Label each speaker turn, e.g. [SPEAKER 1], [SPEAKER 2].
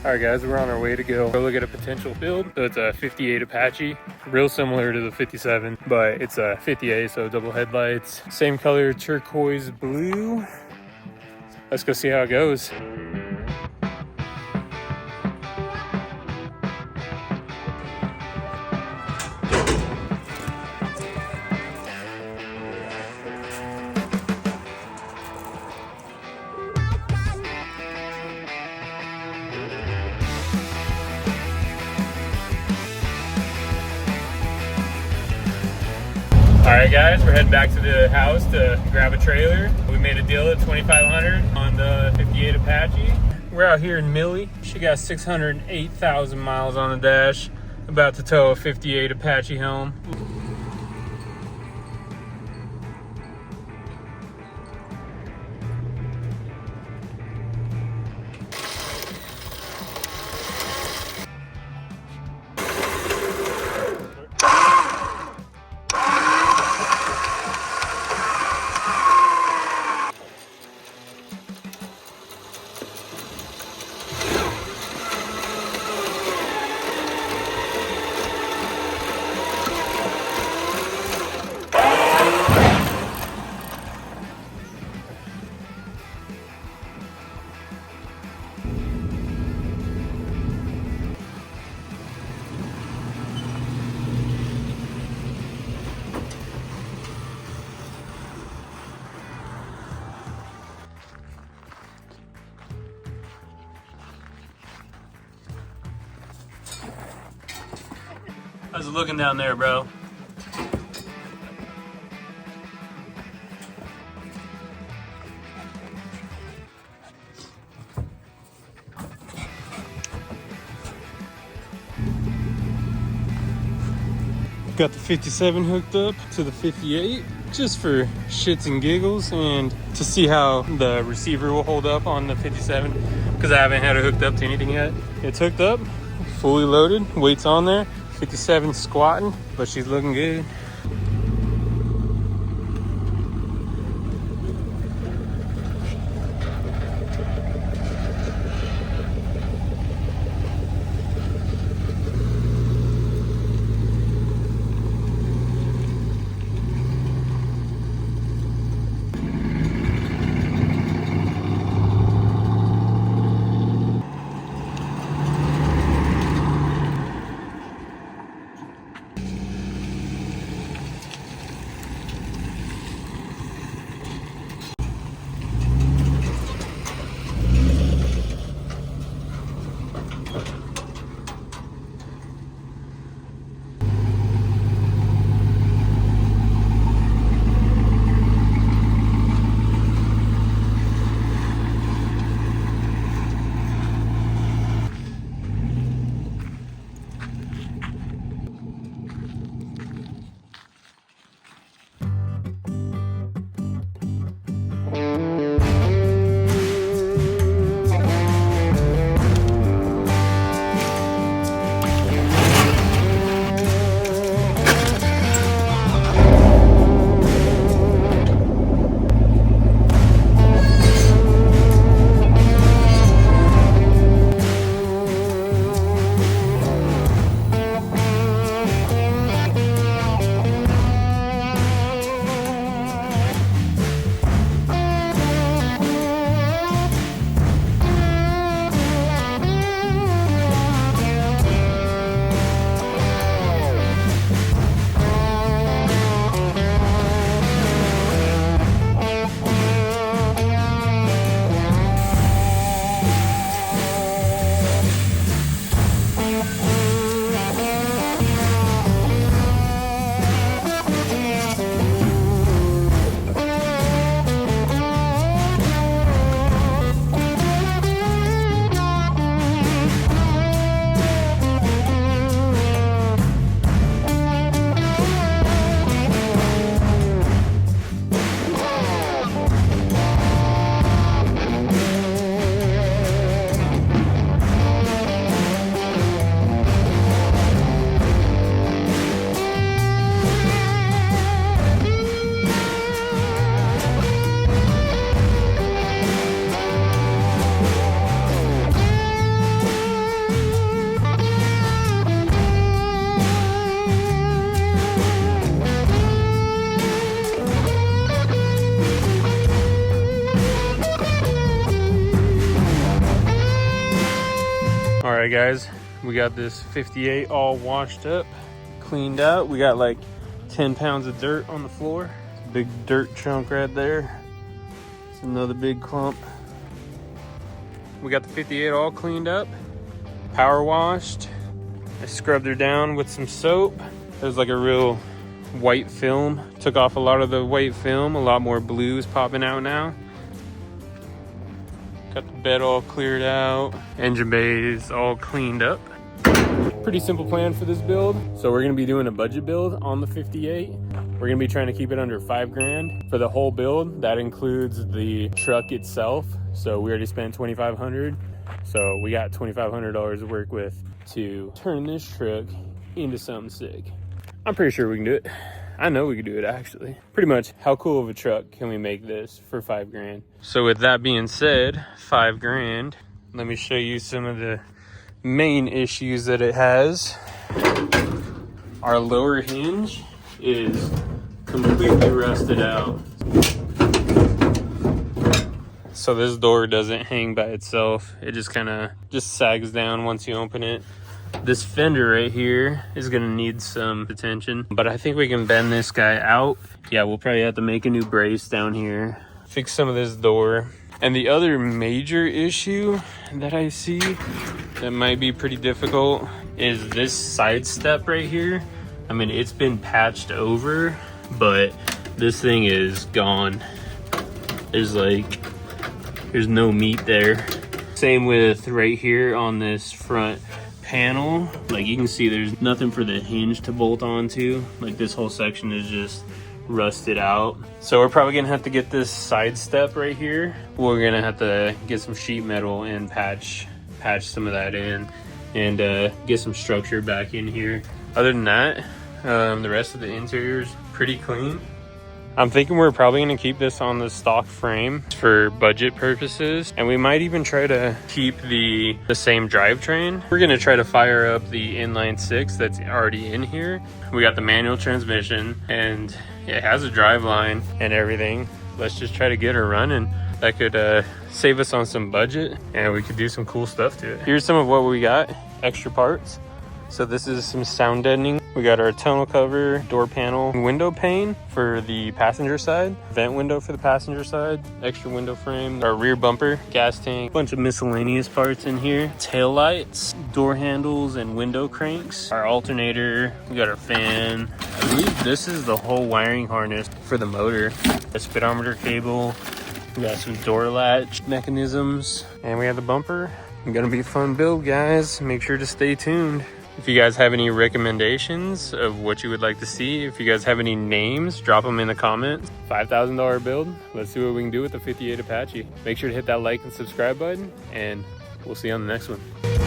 [SPEAKER 1] All right, guys, we're on our way to go look at a potential build. So it's a 58 Apache, real similar to the 57, but it's a 58, so double headlights, same color, turquoise blue. Let's go see how it goes. All right, guys, we're heading back to the house to grab a trailer. We made a deal at $2,500 on the 58 Apache. We're out here in Millie. She got 608,000 miles on the dash, about to tow a 58 Apache home. How's it looking down there, bro? Got the 57 hooked up to the 58 just for shits and giggles and to see how the receiver will hold up on the 57 because I haven't had it hooked up to anything yet. It's hooked up, fully loaded, weights on there. 57 squatting, but she's looking good. right, guys, we got this 58 all washed up, cleaned out. We got like 10 pounds of dirt on the floor. Big dirt chunk right there. It's another big clump. We got the 58 all cleaned up, power washed. I scrubbed her down with some soap. There's like a real white film. Took off a lot of the white film. A lot more blue is popping out now. Got the bed all cleared out. Engine bays all cleaned up. Pretty simple plan for this build. So we're gonna be doing a budget build on the 58. We're gonna be trying to keep it under 5 grand for the whole build. That includes the truck itself. So we already spent $2,500. So we got $2,500 to work with to turn this truck into something sick. I'm pretty sure we can do it. I know we can do it, actually. Pretty much, how cool of a truck can we make this for 5 grand? So with that being said, 5 grand, let me show you some of the main issues that it has. Our lower hinge is completely rusted out. So this door doesn't hang by itself. It just kind of sags down once you open it. This fender right here is gonna need some attention, but I think we can bend this guy out. Yeah, we'll probably have to make a new brace down here, fix some of this door. And the other major issue that I see that might be pretty difficult is this side step right here. I mean, it's been patched over, but this thing is gone. There's no meat there. Same with right here on this front panel. Like, you can see there's nothing for the hinge to bolt onto. Like, this whole section is just rusted out. So we're probably gonna have to get this side step right here. We're gonna have to get some sheet metal and patch some of that in and get some structure back in here. Other than that, the rest of the interior is pretty clean. I'm thinking we're probably gonna keep this on the stock frame for budget purposes, and we might even try to keep the same drivetrain. We're gonna try to fire up the inline 6 that's already in here. We got the manual transmission, and it has a drive line and everything. Let's just try to get her running. That could save us on some budget, and we could do some cool stuff to it. Here's some of what we got, extra parts. So this is some sound deadening. We got our tonneau cover, door panel, window pane for the passenger side, vent window for the passenger side, extra window frame, our rear bumper, gas tank, bunch of miscellaneous parts in here, tail lights, door handles, and window cranks, our alternator, we got our fan. I believe this is the whole wiring harness for the motor, a speedometer cable, we got some door latch mechanisms, and we have the bumper. It's gonna be a fun build, guys. Make sure to stay tuned. If you guys have any recommendations of what you would like to see, if you guys have any names, drop them in the comments. $5,000 build. Let's see what we can do with the 58 Apache. Make sure to hit that like and subscribe button, and we'll see you on the next one.